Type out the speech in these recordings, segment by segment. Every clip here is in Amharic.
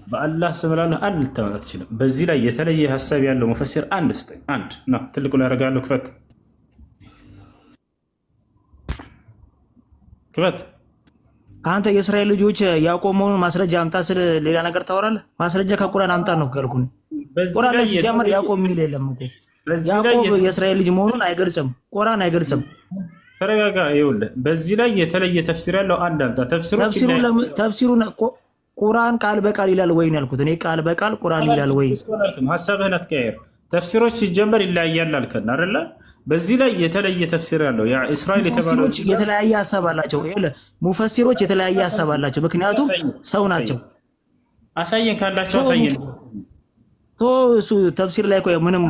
በአላህ ስም እላለሁ አንድ ልታመጣ አትችልም። በዚህ ላይ የተለየ ሀሳብ ያለው ሙፈሲር አንድ ስጠኝ። አንድ ነው ትልቁን ያደርጋለሁ። ክፈት ክፈት። አንተ የእስራኤል ልጆች ያዕቆብ መሆኑን ማስረጃ አምጣ ስለ ሌላ ነገር ታወራለህ። ማስረጃ ከቁርአን አምጣ ነው ያልኩህ። ቁርአን ላይ ሲጀምር ያዕቆብ የሚል የለም እኮ። ያዕቆብ የእስራኤል ልጅ መሆኑን አይገልጽም፣ ቁርአን አይገልጽም። ተረጋጋ። ይኸውልህ በዚህ ላይ የተለየ ተፍሲር ያለው አንድ አምጣ። ተፍሲሩን ቁርአን ቃል በቃል ይላል ወይ ነው ያልኩት እኔ። ቃል በቃል ቁርአን ይላል ወይ? ሀሳብህን አትቀያየር። ተፍሲሮች ሲጀመር ይለያያል አልከን አይደለ? በዚህ ላይ የተለየ ተፍሲር ያለው ያ እስራኤል የተባለው የተለያየ ሀሳብ አላቸው። ይኸውልህ ሙፈሲሮች የተለያየ ሀሳብ አላቸው፣ ምክንያቱም ሰው ናቸው። አሳየን ካላቸው አሳየን። እሱ ተፍሲር ላይ እኮ ምንም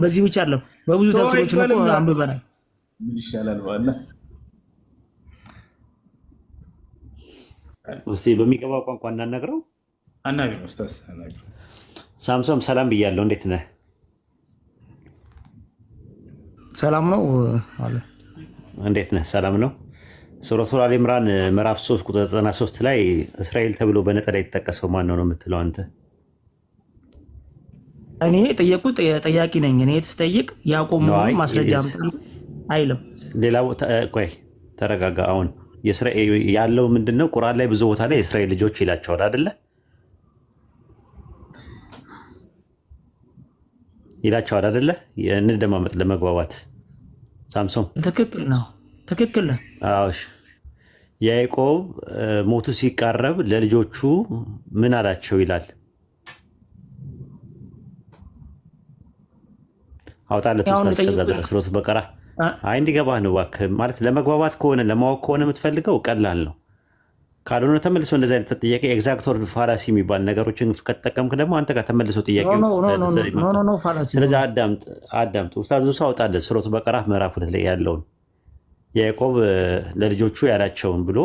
በዚህ ብቻ አይደለም፣ በብዙ ተፍሲሮች እኮ አንብበናል። ምን ይሻላል ባለ እስቲ በሚገባው ቋንቋ እናናግረው። አናግረው ኡስታዝ አናግረው። ሳምሶን ሰላም ብያለሁ፣ እንዴት ነህ? ሰላም ነው አለ። እንዴት ነህ? ሰላም ነው። ሱረቱል አሊ ኢምራን ምዕራፍ 3 ቁጥር 93 ላይ እስራኤል ተብሎ በነጠላ የተጠቀሰው ማን ነው የምትለው አንተ? እኔ ጠየቁት ጠያቂ ነኝ። እኔ ተጠይቅ ያዕቆብ መሆኑን ማስረጃ አይልም። ሌላ ቆይ ተረጋጋ። አሁን የእስራኤል ያለው ምንድነው? ቁርአን ላይ ብዙ ቦታ ላይ የእስራኤል ልጆች ይላቸዋል አይደለ? ይላቸዋል አይደለ? እንደማመጥ ለመግባባት ሳምሶን ትክክል ነው። ትክክል ነው። አዎ ያዕቆብ ሞቱ ሲቃረብ ለልጆቹ ምን አላቸው ይላል? አውጣለት ውስጥ እስከዛ ድረስ ሱረቱል በቀራ አይ እንዲገባህ ነው እባክህ። ማለት ለመግባባት ከሆነ ለማወቅ ከሆነ የምትፈልገው ቀላል ነው። ካልሆነ ተመልሶ እንደዚህ አይነት ጥያቄ ኤግዛክቶር ፋላሲ የሚባል ነገሮችን ከተጠቀምክ ደግሞ አንተ ጋር ተመልሶ ጥያቄ ስለዚህ አዳምጥ። ኡስታዝ ዙ አውጣለት ሱረቱል በቀራ ምዕራፍ 2 ላይ ያለውን ያዕቆብ ለልጆቹ ያላቸውን ብሎ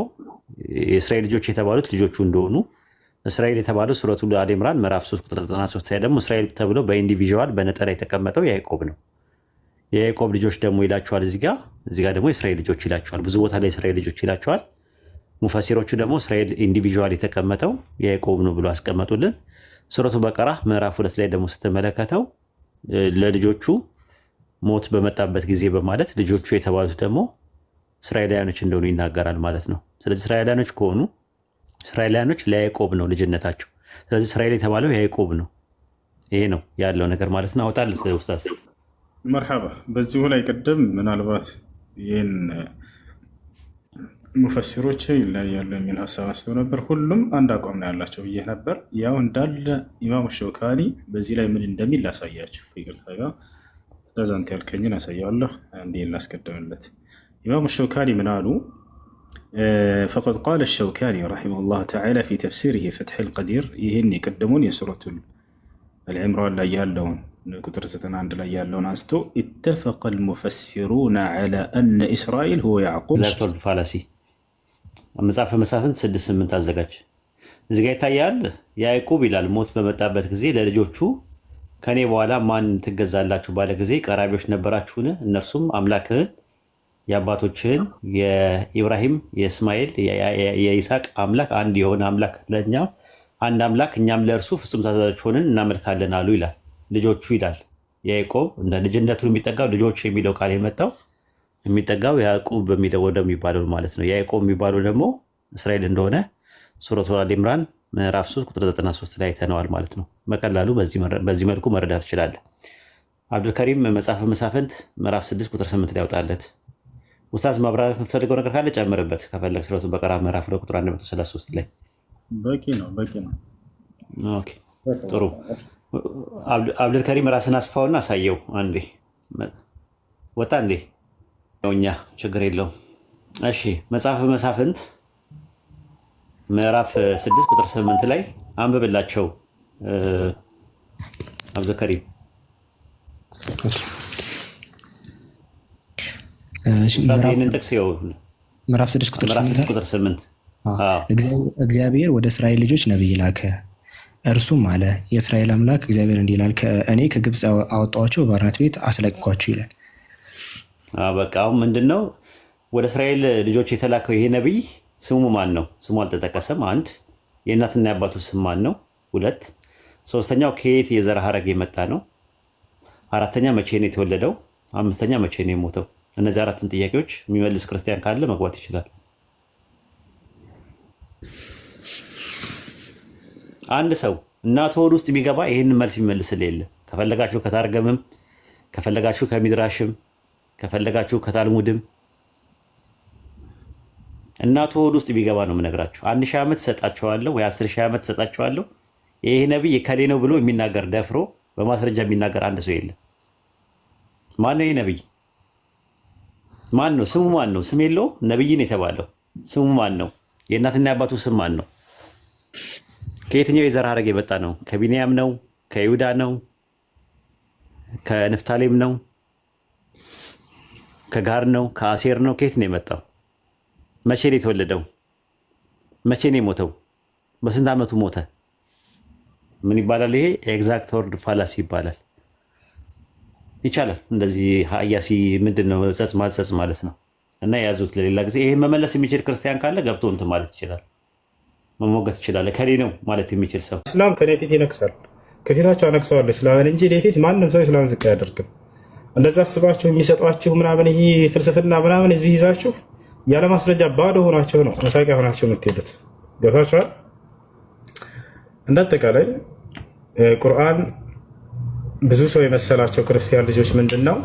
የእስራኤል ልጆች የተባሉት ልጆቹ እንደሆኑ እስራኤል የተባለው ሱረቱል አሊ ኢምራን ምዕራፍ 3 ቁጥር 93 ላይ ደግሞ እስራኤል ተብሎ በኢንዲቪዥዋል በነጠላ የተቀመጠው ያዕቆብ ነው። የያዕቆብ ልጆች ደግሞ ይላቸዋል እዚህ ጋር ደግሞ የእስራኤል ልጆች ይላቸዋል። ብዙ ቦታ ላይ እስራኤል ልጆች ይላቸዋል። ሙፈሲሮቹ ደግሞ እስራኤል ኢንዲቪዥዋል የተቀመጠው ያዕቆብ ነው ብሎ አስቀመጡልን። ሱረቱል በቀራ ምዕራፍ 2 ላይ ደግሞ ስትመለከተው ለልጆቹ ሞት በመጣበት ጊዜ በማለት ልጆቹ የተባሉት ደግሞ እስራኤላውያኖች እንደሆኑ ይናገራል ማለት ነው። ስለዚህ እስራኤላውያኖች ከሆኑ እስራኤላውያኖች ለያዕቆብ ነው ልጅነታቸው። ስለዚህ እስራኤል የተባለው ያዕቆብ ነው። ይሄ ነው ያለው ነገር ማለት ነው። አውጣለት ኡስታዝ። መርሐባ። በዚሁ ላይ ቅድም ምናልባት ይህን ሙፈሲሮች ይለያያሉ የሚል ሀሳብ አስተው ነበር። ሁሉም አንድ አቋም ነው ያላቸው ብዬ ነበር። ያው እንዳለ ኢማሙ ሸውካኒ በዚህ ላይ ምን እንደሚል ላሳያችሁ። ይቅርታ ጋር ለዛንት ያልከኝን አሳያለሁ። አንዴ ላስቀድምለት። ኢማሙ ሸውካኒ ምን አሉ? فقد قال الشوكاني رحمه الله تعالى في تفسيره فتح القدير ይህን የቀደሙን የሱረቱል አልዕምራን ላይ ያለውን ቁጥር 91 ላይ ያለውን አንስቶ اتفق المفسرون على أن إسرائيل هو يعقوب ዛቶል ፋላሲ መጽሐፈ መሳፍንት 6-8 አዘጋጅ። እዚህ ጋር ይታያል። ያዕቆብ ይላል ሞት በመጣበት ጊዜ ለልጆቹ ከኔ በኋላ ማን ትገዛላችሁ ባለ ጊዜ ቀራቢዎች ነበራችሁን? እነርሱም አምላክህን የአባቶችህን የኢብራሂም የእስማኤል የይስሐቅ አምላክ አንድ የሆነ አምላክ ለእኛ አንድ አምላክ እኛም ለእርሱ ፍጹም ታዛዦች ሆነን እናመልካለን አሉ ይላል። ልጆቹ ይላል ያዕቆብ እንደ ልጅነቱን የሚጠጋው ልጆች የሚለው ቃል የመጣው የሚጠጋው ያዕቆብ በሚለው ወደሚባለው ማለት ነው። ያዕቆብ የሚባለው ደግሞ እስራኤል እንደሆነ ሱረቱል አሊ ኢምራን ምዕራፍ 3 ቁጥር 93 ላይ ተነዋል ማለት ነው። በቀላሉ በዚህ መልኩ መረዳት ትችላለህ። አብዱልከሪም መጽሐፈ መሳፍንት ምዕራፍ 6 ቁጥር 8 ላይ ያወጣለት። ኡስታዝ ማብራራት የምትፈልገው ነገር ካለ ጨምርበት ከፈለግ። ሱረቱል በቀራ ምዕራፍ 2 ቁጥር 133 ላይ በቂ ነው። ኦኬ ጥሩ። አብዱልከሪም ራስን አስፋውና አሳየው። አንዴ ወጣ እንዴ እኛ ችግር የለውም። እሺ መጽሐፈ መሳፍንት ምዕራፍ 6 ቁጥር 8 ላይ አንብብላቸው አብዱልከሪም። ይህንን ጥቅስ ምዕራፍ 6 ቁጥር 8 እግዚአብሔር ወደ እስራኤል ልጆች ነቢይ ላከ፣ እርሱም አለ የእስራኤል አምላክ እግዚአብሔር እንዲህ ይላል እኔ ከግብፅ አወጣኋቸው ባርነት ቤት አስለቅኳቸው ይላል። በቃ አሁን ምንድነው ወደ እስራኤል ልጆች የተላከው ይሄ ነቢይ ስሙ ማን ነው? ስሙ አልተጠቀሰም። አንድ የእናትና የአባቱ ስም ማን ነው? 2 ሶስተኛው ከየት የዘር ሐረግ የመጣ ነው? አራተኛ መቼ ነው የተወለደው? አምስተኛ መቼ ነው የሞተው? እነዚህ አራቱን ጥያቄዎች የሚመልስ ክርስቲያን ካለ መግባት ይችላል። አንድ ሰው እናቱ ሆድ ውስጥ ቢገባ ይህንን መልስ የሚመልስልህ የለ። ከፈለጋችሁ ከታርገምም፣ ከፈለጋችሁ ከሚድራሽም፣ ከፈለጋችሁ ከታልሙድም እናቱ ሆድ ውስጥ ቢገባ ነው የምነግራችሁ። 1000 ዓመት ሰጣቸዋለሁ ወይ 10000 ዓመት ሰጣቸዋለሁ ይሄ ነብይ ከሌ ነው ብሎ የሚናገር ደፍሮ በማስረጃ የሚናገር አንድ ሰው የለም። ማን ነው ይሄ ነብይ? ማን ነው? ስሙ ማን ነው? ስም የለውም። ነብይ ነው የተባለው ስሙ ማን ነው? የእናትና የአባቱ ስም ማን ነው? ከየትኛው የዘር ሐረግ የመጣ ነው? ከቢንያም ነው? ከይሁዳ ነው? ከንፍታሌም ነው? ከጋር ነው? ከአሴር ነው? ከየት ነው የመጣው? መቼ ነው የተወለደው? መቼ ነው የሞተው? በስንት ዓመቱ ሞተ? ምን ይባላል? ይሄ ኤግዛክት ወርድ ፋላሲ ይባላል። ይቻላል እንደዚህ ሀያሲ ምንድን ነው ጸጽ ማጸጽ ማለት ነው። እና የያዙት ለሌላ ጊዜ ይሄን መመለስ የሚችል ክርስቲያን ካለ ገብቶ እንትን ማለት ይችላል፣ መሞገት ይችላል። ከሌ ነው ማለት የሚችል ሰው እስላም ከኔ ፊት ይነክሳል፣ ከፊታቸው አነክሰዋለሁ እስላምን እንጂ እኔ ፊት ማንም ሰው እስላምን ዝቅ አያደርግም። እንደዛ አስባችሁ የሚሰጧችሁ ምናምን ይሄ ፍልስፍና ምናምን እዚህ ይዛችሁ ያለ ማስረጃ ባዶ ሆናቸው ነው መሳቂያ ሆናቸው የምትሄዱት። ገብታችኋል? እንደ አጠቃላይ ቁርአን ብዙ ሰው የመሰላቸው ክርስቲያን ልጆች ምንድን ነው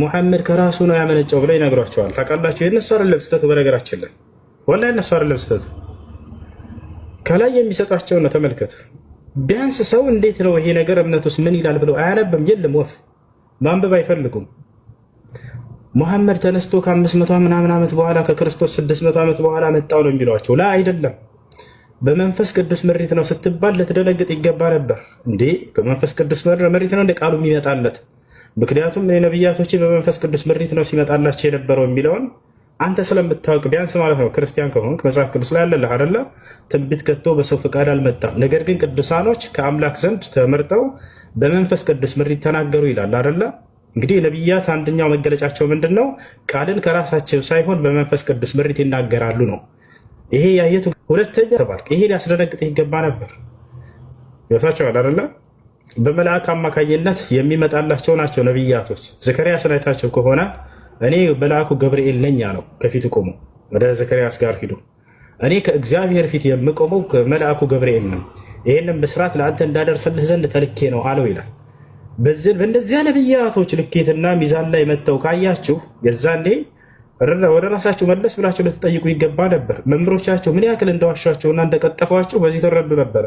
ሙሐመድ ከራሱ ነው ያመነጨው ብለው ይነግሯቸዋል። ታውቃላችሁ? የእነሱ አይደለም ስህተቱ። በነገራችን ላይ ወላሂ የእነሱ አይደለም ስህተቱ፣ ከላይ የሚሰጣቸው ነው። ተመልከቱ። ቢያንስ ሰው እንዴት ነው ይሄ ነገር እምነቱስ ምን ይላል ብለው አያነብም። የለም ወፍ ማንበብ አይፈልጉም። ሙሐመድ ተነስቶ ከ500 ምናምን ዓመት በኋላ ከክርስቶስ 600 ዓመት በኋላ መጣው ነው የሚሏቸው። ላ አይደለም፣ በመንፈስ ቅዱስ ምሪት ነው ስትባል ልትደነግጥ ይገባ ነበር። እንዴ በመንፈስ ቅዱስ ምሪት ነው እንደ ቃሉ የሚመጣለት? ምክንያቱም ነቢያቶች በመንፈስ ቅዱስ ምሪት ነው ሲመጣላቸው የነበረው የሚለውን አንተ ስለምታውቅ ቢያንስ ማለት ነው ክርስቲያን ከሆንክ መጽሐፍ ቅዱስ ላይ አለልህ አይደለ? ትንቢት ከቶ በሰው ፈቃድ አልመጣም፣ ነገር ግን ቅዱሳኖች ከአምላክ ዘንድ ተመርጠው በመንፈስ ቅዱስ ምሪት ተናገሩ ይላል አይደለ? እንግዲህ ነቢያት አንደኛው መገለጫቸው ምንድን ነው? ቃልን ከራሳቸው ሳይሆን በመንፈስ ቅዱስ ምሪት ይናገራሉ ነው። ይሄ ያየቱ ሁለተኛ ተባልክ። ይሄ ሊያስደነግጥ ይገባ ነበር። ይወታቸዋል አይደለ? በመልአክ አማካኝነት የሚመጣላቸው ናቸው ነቢያቶች። ዘከርያስን አይታቸው ከሆነ እኔ መልአኩ ገብርኤል ነኝ አለው። ከፊቱ ቆሞ ወደ ዘከርያስ ጋር ሂዶ እኔ ከእግዚአብሔር ፊት የምቆመው መልአኩ ገብርኤል ነው፣ ይህንም ብስራት ለአንተ እንዳደርስልህ ዘንድ ተልኬ ነው አለው ይላል። በእንደዚያ ነቢያቶች ልኬትና ሚዛን ላይ መጥተው ካያችሁ የዛኔ ወደ ራሳችሁ መለስ ብላችሁ ልትጠይቁ ይገባ ነበር። መምህሮቻቸው ምን ያክል እንደዋሻቸውና እንደቀጠፏቸው በዚህ ተረዱ ነበረ።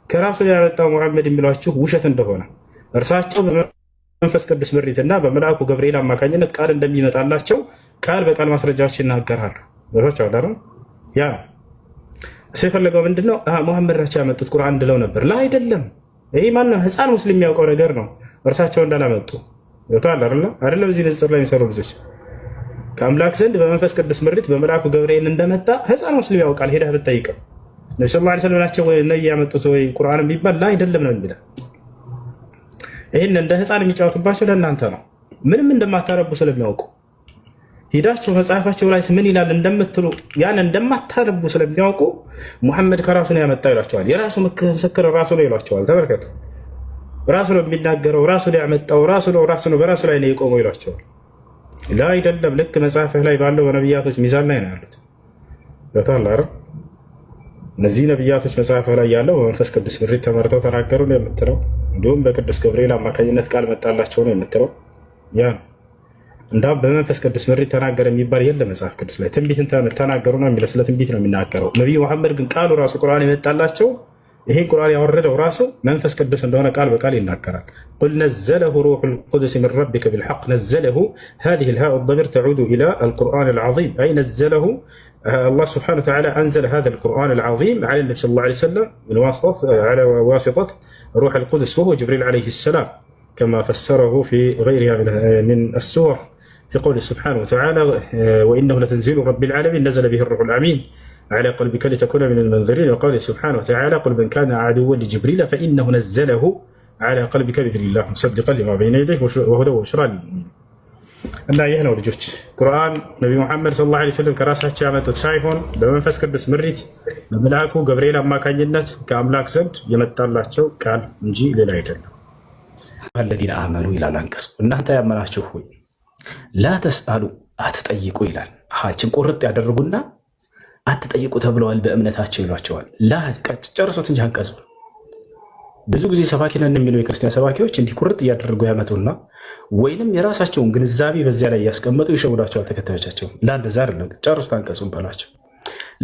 ከራሱ ያመጣው ሙሐመድ የሚሏችሁ ውሸት እንደሆነ እርሳቸው በመንፈስ ቅዱስ ምሪትና በመልአኩ ገብርኤል አማካኝነት ቃል እንደሚመጣላቸው ቃል በቃል ማስረጃዎች ይናገራሉ። ያ እሱ የፈለገው ምንድነው? ሙሐመድ ናቸው ያመጡት ቁርአን እንድለው ነበር። ላ አይደለም። ይሄ ማነው ህፃን ሙስሊም የሚያውቀው ነገር ነው። እርሳቸው እንዳላመጡ አይደለም። እዚህ ንጽጽር ላይ የሚሰሩ ልጆች ከአምላክ ዘንድ በመንፈስ ቅዱስ ምሪት በመልአኩ ገብርኤል እንደመጣ ህፃን ሙስሊም ያውቃል። ሄደህ ብትጠይቀው ነቢ ስ ላ ስለም ናቸው ወይ ነይ ያመጡት ወይ ቁርአን የሚባል ላ አይደለም ነው የሚለው። ይህን እንደ ህፃን የሚጫወቱባቸው ለእናንተ ነው። ምንም እንደማታነቡ ስለሚያውቁ ሂዳቸው መጽሐፋቸው ላይ ምን ይላል እንደምትሉ ያን እንደማታነቡ ስለሚያውቁ ሙሐመድ ከራሱ ነው ያመጣ ይሏቸዋል። የራሱ ምስክር ራሱ ነው ይሏቸዋል። ተመልከቱ። ራሱ ነው የሚናገረው፣ ራሱ ነው ያመጣው፣ ራሱ ነው በራሱ ላይ ነው የቆመው ይሏቸዋል። ላ አይደለም። ልክ መጽሐፍህ ላይ ባለው በነቢያቶች ሚዛን ላይ ነው ያሉት። ገብቶሃል? እነዚህ ነቢያቶች መጽሐፍህ ላይ ያለው በመንፈስ ቅዱስ ምሪት ተመርተው ተናገሩ ነው የምትለው። እንዲሁም በቅዱስ ገብርኤል አማካኝነት ቃል መጣላቸው ነው የምትለው። ያ ነው። እንዳውም በመንፈስ ቅዱስ ምሪት ተናገረ የሚባል የለ መጽሐፍ ቅዱስ ላይ። ትንቢትን ተናገሩ ነው የሚለው። ስለ ትንቢት ነው የሚናገረው። ነቢዩ መሐመድ ግን ቃሉ ራሱ ቁርአን የመጣላቸው ይህን ቁርአን ያወረደው ራሱ መንፈስ ቅዱስ እንደሆነ ቃል በቃል ይናገራል። ቁል ነዘለሁ ሩሑል ቁዱስ ሚን ረቢከ ቢልሐቅ ነዘለሁ ሃዚሂል ሃኡ ضሚር ተዑዱ ኢላ አልቁርአን አልዓዚም አይ ነዘለሁ አላህ ሱብሓነሁ ወተዓላ አንዘለ ሃዛል ቁርአን አልዓዚም ዐላ ነቢ ሰለላሁ ዐለይሂ ወሰለም ዐላ ዋሲጠት ሩሑል ቁዱስ ወሁወ ጅብሪል ዐለይሂ ሰላም ከማ ፈሰረሁ ፊ ገይሪሃ ሚን አስሱወር ፊ ቀውሊሂ ሱብሓነሁ ወተዓላ ወኢነሁ ለተንዚሉ ረቢል ዓለሚን ነዘለ ቢሂ ሩሑል አሚን على قلبك لتكون من المنذرين وقال سبحانه وتعالى قل من كان عدوا لجبريل فإنه نزله على قلبك بإذن الله مصدقا لما بين يديه وهدى وبشرى للمؤمنين. እና ይህ ነው ልጆች ቁርአን ነቢ ሙሐመድ ሰለላሁ ዐለይሂ ወሰለም ከራሳቸው ያመጡት ሳይሆን በመንፈስ ቅዱስ ምሪት በመልአኩ ገብርኤል አማካኝነት ከአምላክ ዘንድ የመጣላቸው ቃል እንጂ ሌላ አይደለም። አለዚነ አመኑ ይላል አንቀጹ። እናንተ ያመናችሁ ሆይ ላ ተስአሉ አትጠይቁ ይላል። ችን ቁርጥ ያደርጉና አትጠይቁ ተብለዋል በእምነታቸው ይሏቸዋል። ላ ጨርሶት እንጂ አንቀጹ ብዙ ጊዜ ሰባኪ ነን የሚሉ የክርስቲያን ሰባኪዎች እንዲህ ቁርጥ እያደረጉ ያመጡና ወይንም የራሳቸውን ግንዛቤ በዚያ ላይ እያስቀመጡ ይሸውዳቸዋል ተከታዮቻቸው። ለአንደዛ አይደለም። ጨርሱት አንቀጹን በላቸው።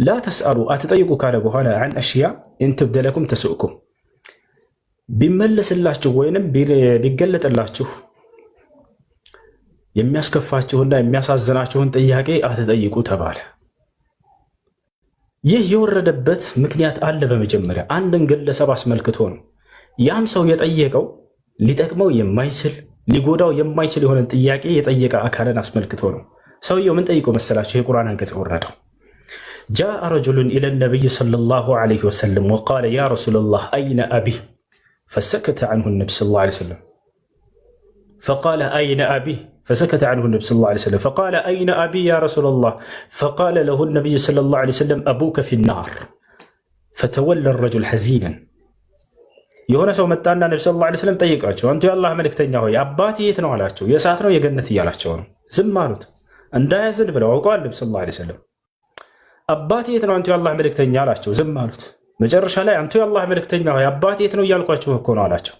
ላ ተስአሉ አትጠይቁ ካለ በኋላ አን አሽያ ኢንትብደለኩም ተስኡኩም ቢመለስላችሁ ወይንም ቢገለጥላችሁ የሚያስከፋችሁና የሚያሳዝናችሁን ጥያቄ አትጠይቁ ተባለ። ይህ የወረደበት ምክንያት አለ። በመጀመሪያ አንድን ግለሰብ አስመልክቶ ነው። ያም ሰው የጠየቀው ሊጠቅመው የማይችል ሊጎዳው የማይችል የሆነን ጥያቄ የጠየቀ አካልን አስመልክቶ ነው። ሰውየው ምን ጠይቆ መሰላቸው? የቁርአን አንቀጽ ወረደው። ጃአ ረጁሉን ኢለ ነቢይ ሰለላሁ ዐለይሂ ወሰለም ወቃለ ያ ረሱለላህ አይነ አቢ ፈሰከተ ዐንሁ ነቢ ሰለላሁ ዐለይሂ ወሰለም فقال أين أبي فسكت عنه النبي صلى الله عليه وسلم فقال أين أبي يا رسول الله فقال له النبي صلى الله عليه وسلم أبوك في النار فتولى الرجل حزينا የሆነ ሰው መጣና ነቢ ሰለላሁ ዐለይሂ ወሰለም ጠይቃቸው አንተ የአላህ መልእክተኛ ሆይ አባቴ የት ነው አላቸው። የእሳት ነው የገነት እያላቸው ነው። ዝም አሉት። እንዳያዝን ብለው አውቀዋል። ነቢ ሰለላሁ ዐለይሂ ወሰለም አባቴ የት ነው አንተ የአላህ መልእክተኛ አላቸው። ዝም አሉት። መጨረሻ ላይ አንተ የአላህ መልእክተኛ ሆይ አባቴ የት ነው እያልኳቸው እኮ ነው አላቸው።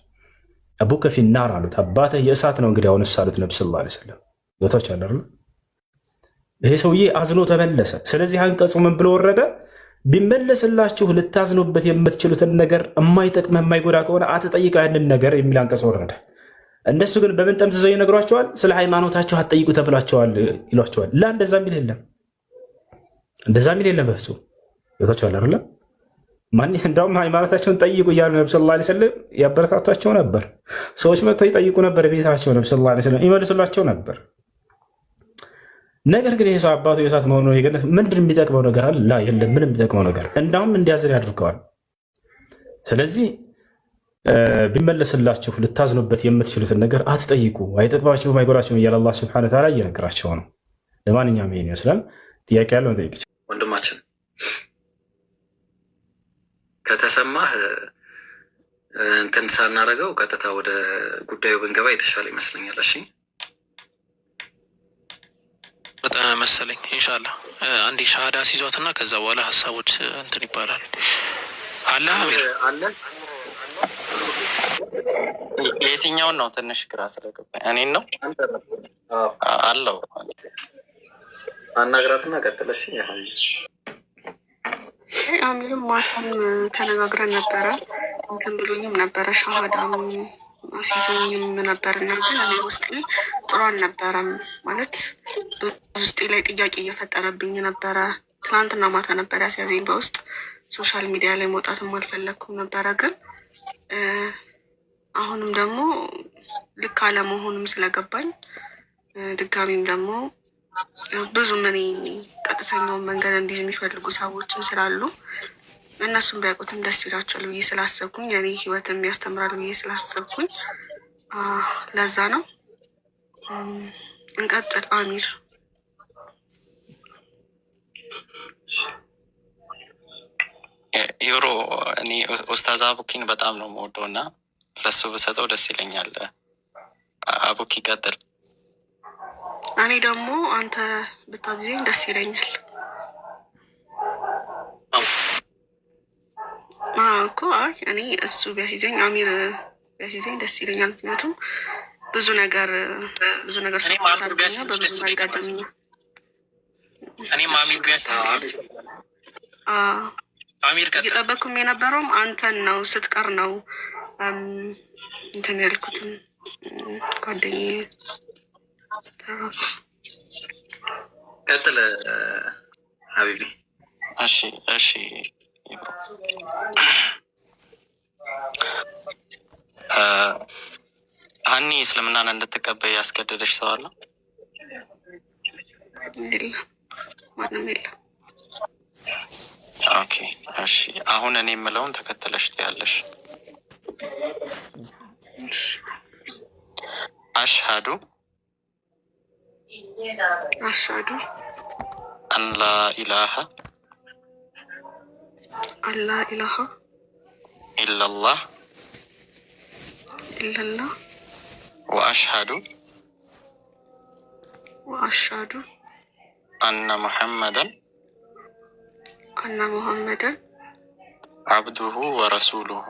አቡከ ፊናር አሉት። አባትህ የእሳት ነው እንግዲህ አሁንስ አሉት ነቢ ሰለላሁ ዐለይሂ ወሰለም። ቦታዎች አለ። ይሄ ሰውዬ አዝኖ ተመለሰ። ስለዚህ አንቀጹ ምን ብሎ ወረደ? ቢመለስላችሁ ልታዝኑበት የምትችሉትን ነገር የማይጠቅም የማይጎዳ ከሆነ አትጠይቁ ያንን ነገር የሚል አንቀጽ ወረደ። እነሱ ግን በምን ጠምዝዘው ይነግሯቸዋል? ስለ ሃይማኖታቸው አትጠይቁ ተብላቸዋል ይሏቸዋል። ላ እንደዛ የሚል የለም፣ እንደዛ የሚል የለም በፍጹም። ቦታዎች አለ አይደል? እንዳውም ሃይማኖታቸውን ጠይቁ እያሉ ነቢ ሰለላሁ ዐለይሂ ወሰለም ያበረታቷቸው ነበር። ሰዎች መጥተው ይጠይቁ ነበር ቤታቸው፣ ነቢ ሰለላሁ ዐለይሂ ወሰለም ይመልሱላቸው ነበር። ነገር ግን ይህ ሰው አባቱ የእሳት መሆኑ የገነት ምንድን የሚጠቅመው ነገር አለ? ላ የለም፣ ምንም የሚጠቅመው ነገር እንዳውም እንዲያዝን ያድርገዋል። ስለዚህ ቢመለስላችሁ ልታዝኑበት የምትችሉትን ነገር አትጠይቁ፣ አይጠቅማችሁም አይጎዳችሁም እያለ አላህ ሱብሓነሁ ወተዓላ እየነገራቸው ነው። ለማንኛውም ይሄን ይመስላል። ጥያቄ ያለው ጠይቅ። ወንድማችን ከተሰማህ እንትን ሳናደርገው ቀጥታ ወደ ጉዳዩ ብንገባ የተሻለ ይመስለኛል። እሺ በጣም መሰለኝ። ኢንሻአላህ አንዴ ሻሃዳ ሲዟትና ከዛ በኋላ ሀሳቦች እንትን ይባላል። አለ አለ የትኛውን ነው? ትንሽ ግራ ስለገባኝ እኔን ነው አለው። አናግራትና ቀጥለሽ ያህል አሚርም ማታም ተነጋግረን ነበረ። እንትን ብሎኝም ነበረ ሻሃዳም አሲዞኝም ነበርና ግን እኔ ውስጤ ጥሩ አልነበረም። ማለት ውስጤ ላይ ጥያቄ እየፈጠረብኝ ነበረ። ትናንትና ማታ ነበር ያስያዘኝ በውስጥ ሶሻል ሚዲያ ላይ መውጣትም አልፈለግኩም ነበረ። ግን አሁንም ደግሞ ልክ አለመሆኑም ስለገባኝ ድጋሚም ደግሞ ብዙ እኔ ቀጥተኛውን መንገድ እንዲህ የሚፈልጉ ሰዎችም ስላሉ እነሱም ቢያውቁትም ደስ ይላቸዋል ብዬ ስላሰብኩኝ የኔ ህይወትም ያስተምራል ብዬ ስላሰብኩኝ ለዛ ነው። እንቀጥል። አሚር ዩሮ እኔ ኡስታዝ አቡኪን በጣም ነው የምወደው እና ለሱ ብሰጠው ደስ ይለኛል። አቡኪ ቀጥል። እኔ ደግሞ አንተ ብታዝዘኝ ደስ ይለኛል እኮ። እኔ እሱ ቢያስይዘኝ አሚር ቢያስይዘኝ ደስ ይለኛል። ምክንያቱም ብዙ ነገር ሰፖርት አድርገኛ በብዙ አይጋደምኛ። እኔም አሚር ቢያስይዘኝ እየጠበቅኩም የነበረውም አንተን ነው። ስትቀር ነው እንትን ያልኩትም ጓደኛዬ። ቀጥል ሀቢቢ። እሺ እሺ። ሀኒ እስልምናን እንድትቀበይ ያስገደደሽ ሰው አለ? የለም፣ ማንም የለም። ኦኬ እሺ። አሁን እኔ የምለውን ተከተለሽ ትያለሽ። አሽሃዱ أشهد أن لا إله إلا الله وأشهد أن محمدا عبده ورسوله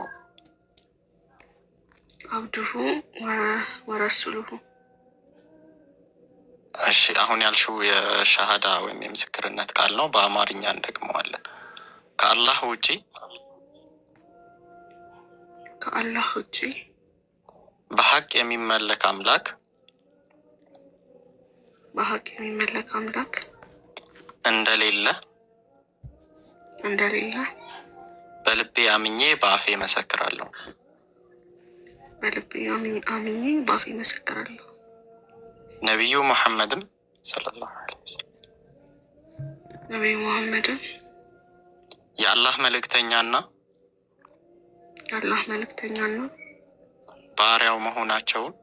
እሺ አሁን ያልሽው የሻሃዳ ወይም የምስክርነት ቃል ነው። በአማርኛ እንደግመዋለን። ከአላህ ውጪ በሐቅ የሚመለክ አምላክ እንደሌለ በልቤ አምኜ በአፌ መሰክራለሁ። ነቢዩ ሙሐመድም ሰለላሁ ዐለይሂ ወሰለም የአላህ መልእክተኛና ባሪያው መሆናቸውን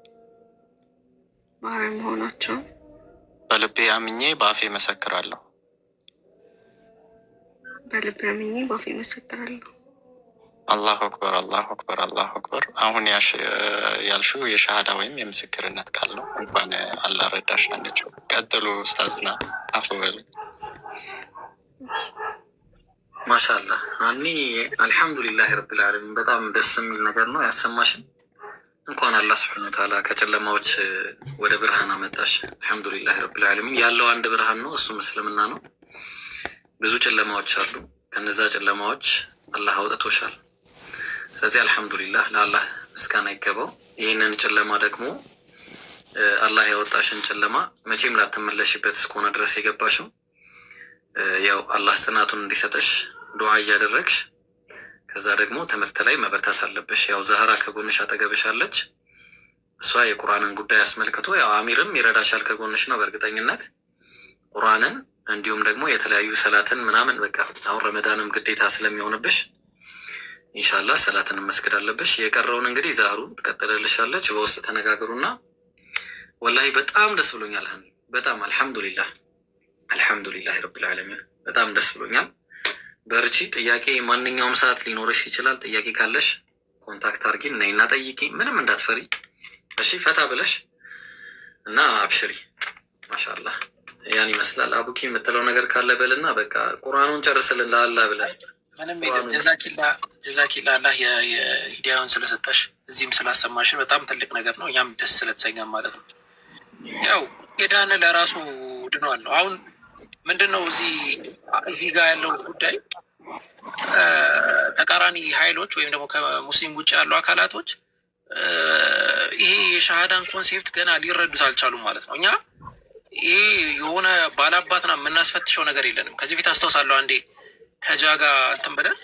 በልቤ አምኜ በአፌ መሰክራለሁ። አላሁ አክበር፣ አላሁ አክበር፣ አላሁ አክበር። አሁን ያልሽው የሻሃዳ ወይም የምስክርነት ቃል ነው። እንኳን አላህ ረዳሽ አለችው። ቀጥሉ ኡስታዝና አፉ በሉ። ማሻአላህ አኒ አልሐምዱሊላህ ረብል ዓለሚን። በጣም ደስ የሚል ነገር ነው ያሰማሽን። እንኳን አላህ ሱብሓነሁ ወተዓላ ከጨለማዎች ወደ ብርሃን አመጣሽ። አልሐምዱሊላህ ረብል ዓለሚን። ያለው አንድ ብርሃን ነው፣ እሱም እስልምና ነው። ብዙ ጨለማዎች አሉ፣ ከነዛ ጨለማዎች አላህ አውጥቶሻል። ስለዚህ አልሐምዱሊላህ ለአላህ ምስጋና ይገባው። ይህንን ጨለማ ደግሞ አላህ ያወጣሽን ጨለማ መቼም ላትመለሽበት እስከሆነ ድረስ የገባሽው ያው አላህ ጽናቱን እንዲሰጠሽ ዱዓ እያደረግሽ፣ ከዛ ደግሞ ትምህርት ላይ መበርታት አለብሽ። ያው ዛህራ ከጎንሽ አጠገብሽ አለች። እሷ የቁርአንን ጉዳይ አስመልክቶ ያው አሚርም ይረዳሻል፣ ከጎንሽ ነው በእርግጠኝነት ቁርአንን እንዲሁም ደግሞ የተለያዩ ሰላትን ምናምን በቃ አሁን ረመዳንም ግዴታ ስለሚሆንብሽ ኢንሻአላህ ሰላትን መስገድ አለብሽ። የቀረውን እንግዲህ ዛህሩ ትቀጥልልሻለች። በውስጥ ተነጋገሩና ወላሂ በጣም ደስ ብሎኛል። በጣም አልሐምዱሊላህ አልሐምዱሊላህ ረብል ዓለሚን። በጣም ደስ ብሎኛል። በርቺ። ጥያቄ ማንኛውም ሰዓት ሊኖርሽ ይችላል። ጥያቄ ካለሽ ኮንታክት አርጊን፣ ነይና ጠይቂ። ምንም እንዳትፈሪ እሺ። ፈታ ብለሽ እና አብሽሪ። ማሻአላህ ያን ይመስላል። አቡኪ የምትለው ነገር ካለ በልና በቃ ቁርአኑን ጨርስልን ለአላህ ብለን። ምንም የለም። ጀዛኪላ አላህ የሂዳያውን ስለሰጠሽ እዚህም ስላሰማሽን በጣም ትልቅ ነገር ነው። እኛም ደስ ስለተሰኘን ማለት ነው። ያው የዳነ ለራሱ ድኗል ነው። አሁን ምንድን ነው እዚህ ጋር ያለው ጉዳይ ተቃራኒ ኃይሎች ወይም ደግሞ ከሙስሊም ውጭ ያሉ አካላቶች ይሄ የሻሃዳን ኮንሴፕት ገና ሊረዱት አልቻሉም ማለት ነው። እኛ ይሄ የሆነ ባላባትና የምናስፈትሸው ነገር የለንም። ከዚህ ፊት አስታውሳለሁ አንዴ ከጃጋ እንትን ብለን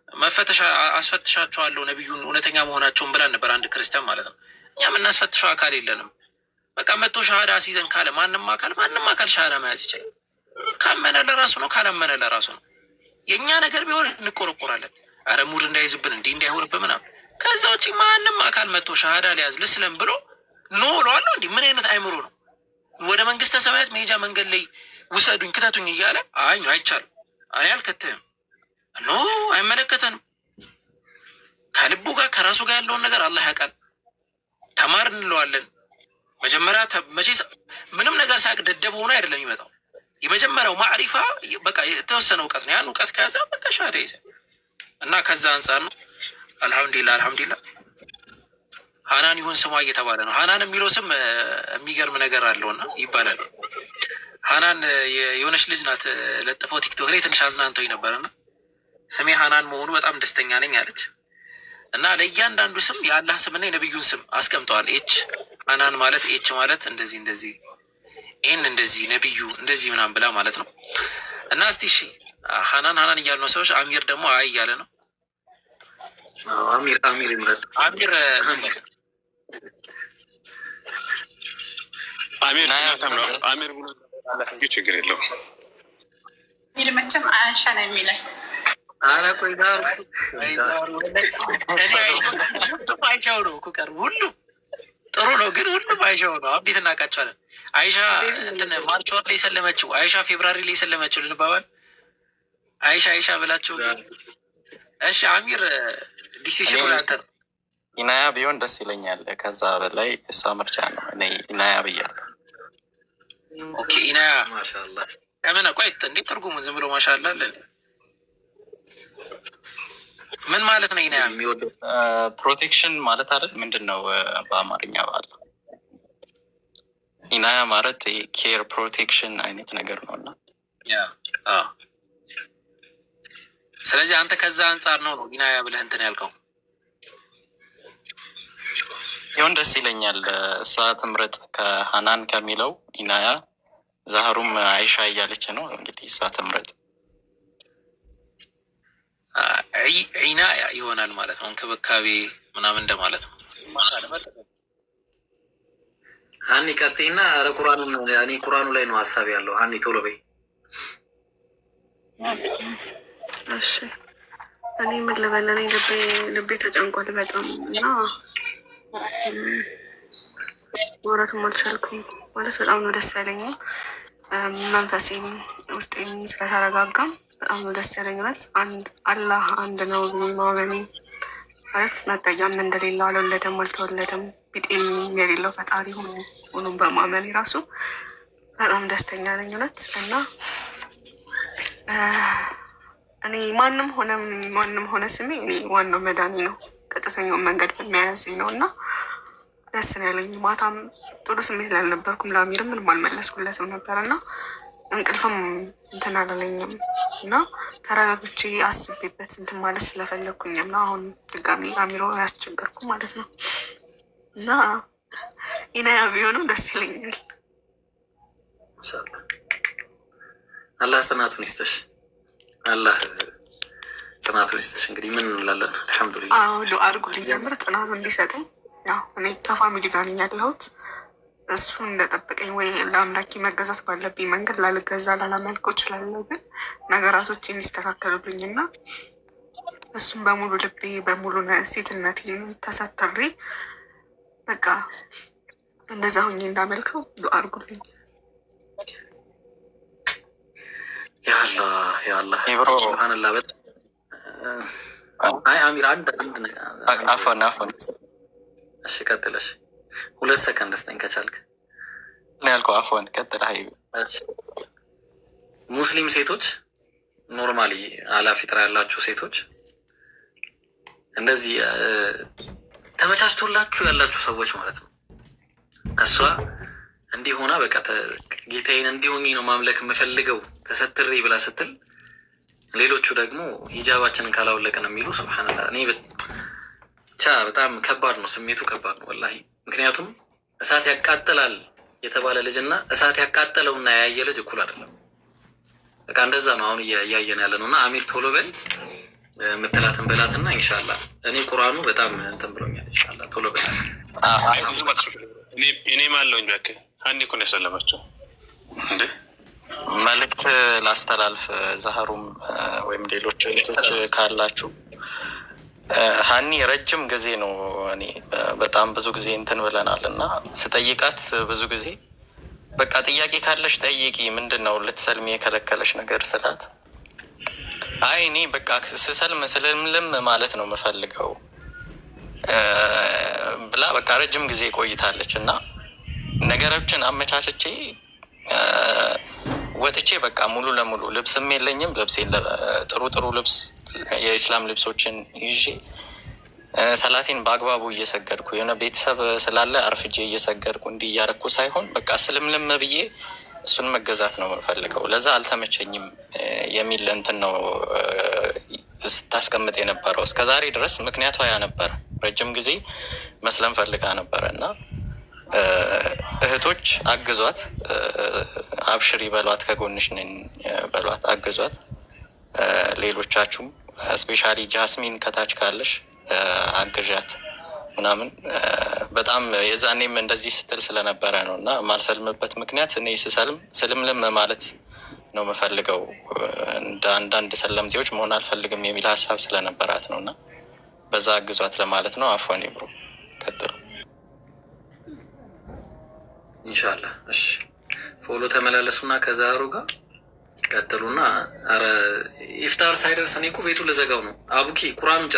መፈተሻ አስፈትሻቸዋለሁ ነቢዩን እውነተኛ መሆናቸውን ብለን ነበር፣ አንድ ክርስቲያን ማለት ነው። እኛ የምናስፈትሸው አካል የለንም። በቃ መጥቶ ሻሃዳ ሲዘን ካለ ማንም አካል ሻሃዳ መያዝ ይችላል። ካመነ ለራሱ ነው፣ ካላመነ ለራሱ ነው። የእኛ ነገር ቢሆን እንቆረቆራለን። አረ ሙድ እንዳይዝብን እንዲህ እንዳይሆንብን ምናምን። ከዛ ውጭ ማንም አካል መጥቶ ሻሃዳ ሊያዝ ልስለም ብሎ ኖ እለዋለሁ። እንዲህ ምን አይነት አይምሮ ነው? ወደ መንግስተ ሰማያት መሄጃ መንገድ ላይ ውሰዱኝ ክተቱኝ እያለ አይ አይቻልም፣ እኔ አልከትህም፣ ኖ አይመለከተንም። ከልቡ ጋር ከራሱ ጋር ያለውን ነገር አላህ ያውቃል። ተማር እንለዋለን። መጀመሪያ ምንም ነገር ሳያውቅ ደደብ ሆኖ አይደለም የሚመጣው። የመጀመሪያው ማዕሪፋ በቃ የተወሰነ እውቀት ነው። ያን እውቀት ከያዘ በቃ ሻሃዳ ይዘን እና ከዛ አንጻር ነው። አልሐምዱሊላህ ሀናን ይሁን ስሟ እየተባለ ነው። ሀናን የሚለው ስም የሚገርም ነገር አለውና ይባላል። ሀናን የሆነች ልጅ ናት ለጥፈው ቲክቶክ ላይ ትንሽ አዝናንተው ነበርና ስሜ ሀናን መሆኑ በጣም ደስተኛ ነኝ አለች። እና ለእያንዳንዱ ስም የአላህ ስምና የነቢዩን ስም አስቀምጠዋል። ኤች ሀናን ማለት ኤች ማለት እንደዚህ ኤን እንደዚህ ነቢዩ እንደዚህ ምናምን ብላ ማለት ነው። እና እስቲ እሺ ሀናን እያሉ ነው ሰዎች። አሚር ደግሞ አይ እያለ ነው። አሚር ይምረጥ። አሚር ችግር የለውም። መቼም አንሻ ነው የሚለት። ኧረ ቆይ አይሻው ነው እኮ ቀር ሁሉም ጥሩ ነው፣ ግን ሁሉም አይሻው ነው። አብዴት እናውቃቸዋለን። አይሻ እንትን ማርች ወር ላይ የሰለመችው አይሻ ፌብራሪ ላይ የሰለመችው ልንባባል። አይሻ ብላችሁ። እሺ አሚር ዲሲሽኑ ላንተ ነው። ኢናያ ቢሆን ደስ ይለኛል። ከዛ በላይ እሷ ምርጫ ነው። እኔ ኢናያ ብያለሁ። ኦኬ ኢናያ ማሻአላ። ከምን ቆይ እንዴት ትርጉሙ ዝም ብሎ ማሻአላ አለ? ምን ማለት ነው ኢናያ? ፕሮቴክሽን ማለት አይደል? ምንድን ነው በአማርኛ ባለ ኢናያ ማለት ኬር ፕሮቴክሽን አይነት ነገር ነው እና ስለዚህ አንተ ከዛ አንጻር ነው ኢናያ ብለህ እንትን ያልከው። ይሁን ደስ ይለኛል። እሷ ትምረጥ ከሀናን ከሚለው ኢናያ። ዛህሩም አይሻ እያለች ነው እንግዲህ እሷ ትምረጥ። ኢናያ ይሆናል ማለት ነው እንክብካቤ ምናምን እንደማለት ነው። ሀኒ ቀጤና ኧረ ቁርአኑ ላይ ነው ሀሳብ ያለው። ሀኒ ቶሎ በይ። እሺ እኔ ምን ልበል? እኔ ልቤ ተጨንቋል በጣም እና ማውራትም አልቻልኩም። ማለት በጣም ነው ደስ ያለኝ። መንፈሴም ውስጤም ስለተረጋጋም በጣም ነው ደስ ያለኝ። ማለት አላህ አንድ ነው ማመኔ ማለት መጠጊያም እንደሌለው አልወለደም አልተወለደም ቢጤም የሌለው ፈጣሪ ሆኖም በማመኔ ራሱ በጣም ደስተኛ ነኝ እውነት። እና እኔ ማንም ሆነ ስሜ እኔ ዋናው መዳኒ ነው። ቀጥተኛውን መንገድ በሚያያዘኝ ነው እና ደስ ነው ያለኝ። ማታም ጥሩ ስሜት ላይ አልነበርኩም። ለአሚርም ምንም አልመለስኩለትም ነበር እና እንቅልፍም እንትን አላለኝም እና ተረጋግቼ አስቤበት እንትን ማለት ስለፈለግኩኝም ነው አሁን ድጋሚ አሚሮ ያስቸገርኩ ማለት ነው። እና ኢናያ ቢሆንም ደስ ይለኛል። አላህ ጽናቱን ይስጥሽ። አላህ ጽናቱን ይስጥሽ። እንግዲህ ምን እንላለን? አልሐምዱሊላህ። ዱአ አድርጉልኝ ጀምር ጽናቱ እንዲሰጠኝ። ያው እኔ ከፋሚሊ ጋር ነኝ ያለሁት። እሱ እንደጠበቀኝ ወይ ለአምላኬ መገዛት ባለብኝ መንገድ ላልገዛ ላላመልከው እችላለሁ። ግን ነገራቶች የሚስተካከሉልኝ እና እሱም በሙሉ ልቤ በሙሉ ሴትነቴ ተሰትሬ በቃ እንደዛ ሁኜ እንዳመልከው ዱአ አድርጉልኝ። ያአላህ ሱብሃንአላህ። አይ አሚር አንድ አፎን እሺ ቀጥለሽ 2 ሰከንድ ስጠኝ ከቻልክ ያልከው። አፎን ቀጥል። ሀይ ሙስሊም ሴቶች ኖርማሊ አላፊትራ ያላችሁ ሴቶች እንደዚህ ተመቻችቶላችሁ ያላችሁ ሰዎች ማለት ነው። እሷ እንዲህ ሆና በቃ ጌታዬን እንዲሆኝ ነው ማምለክ የምፈልገው ተሰትሬ ብላ ስትል፣ ሌሎቹ ደግሞ ሂጃባችንን ካላወለቅን የሚሉ ሱብሃንአላህ። እኔ ብቻ በጣም ከባድ ነው፣ ስሜቱ ከባድ ነው ወላሂ። ምክንያቱም እሳት ያቃጥላል የተባለ ልጅ እና እሳት ያቃጠለውና ያየ ልጅ እኩል አይደለም። በቃ እንደዛ ነው አሁን እያየን ያለ ነው። እና አሚር ቶሎ በል የምትላትን በላትና ኢንሻላህ። እኔ ቁርአኑ በጣም እንትን ብሎኛል። ኢንሻላህ ቶሎ በል። እኔም አለውኝ በቃ አንዴ እኮ ነው ያሰለማቸው እንዴ። መልእክት ላስተላልፍ። ዛህሩም ወይም ሌሎች ልጆች ካላችሁ ሀኒ ረጅም ጊዜ ነው እኔ በጣም ብዙ ጊዜ እንትን ብለናል እና ስጠይቃት ብዙ ጊዜ በቃ ጥያቄ ካለሽ ጠይቂ፣ ምንድን ነው ልትሰልሚ የከለከለሽ ነገር ስላት፣ አይ እኔ በቃ ስሰልም ማለት ነው የምፈልገው ብላ በቃ ረጅም ጊዜ ቆይታለች። እና ነገሮችን አመቻችቼ ወጥቼ በቃ ሙሉ ለሙሉ ልብስም የለኝም፣ ጥሩ ልብስ የኢስላም ልብሶችን ይዤ ሰላቴን በአግባቡ እየሰገድኩ የሆነ ቤተሰብ ስላለ አርፍጄ እየሰገድኩ እንዲህ እያረኩ ሳይሆን በቃ ስልምልም ብዬ እሱን መገዛት ነው የምፈልገው። ለዛ አልተመቸኝም የሚል እንትን ነው ስታስቀምጥ የነበረው እስከዛሬ ድረስ። ምክንያቷ ያ ነበረ። ረጅም ጊዜ መስለም ፈልጋ ነበረ እና እህቶች አግዟት፣ አብሽሪ በሏት፣ ከጎንሽ ነኝ በሏት፣ አግዟት። ሌሎቻችሁም ስፔሻሊ ጃስሚን ከታች ካለሽ አግዣት ምናምን። በጣም የዛኔም እንደዚህ ስትል ስለነበረ ነው እና ማልሰልምበት ምክንያት እኔ ስልምልም ማለት ነው የምፈልገው፣ እንደ አንዳንድ ሰለምቴዎች መሆን አልፈልግም የሚል ሀሳብ ስለነበራት ነው እና በዛ አግዟት ለማለት ነው። አፎን ብሮ ቀጥሉ። ኢንሻላህ። እሺ ፎሎ ተመላለሱና ከዛሩ ጋር ቀጥሉና። አረ ኢፍጣር ሳይደርስ እኔ እኮ ቤቱ ልዘጋው ነው። አቡኪ ቁርአኑን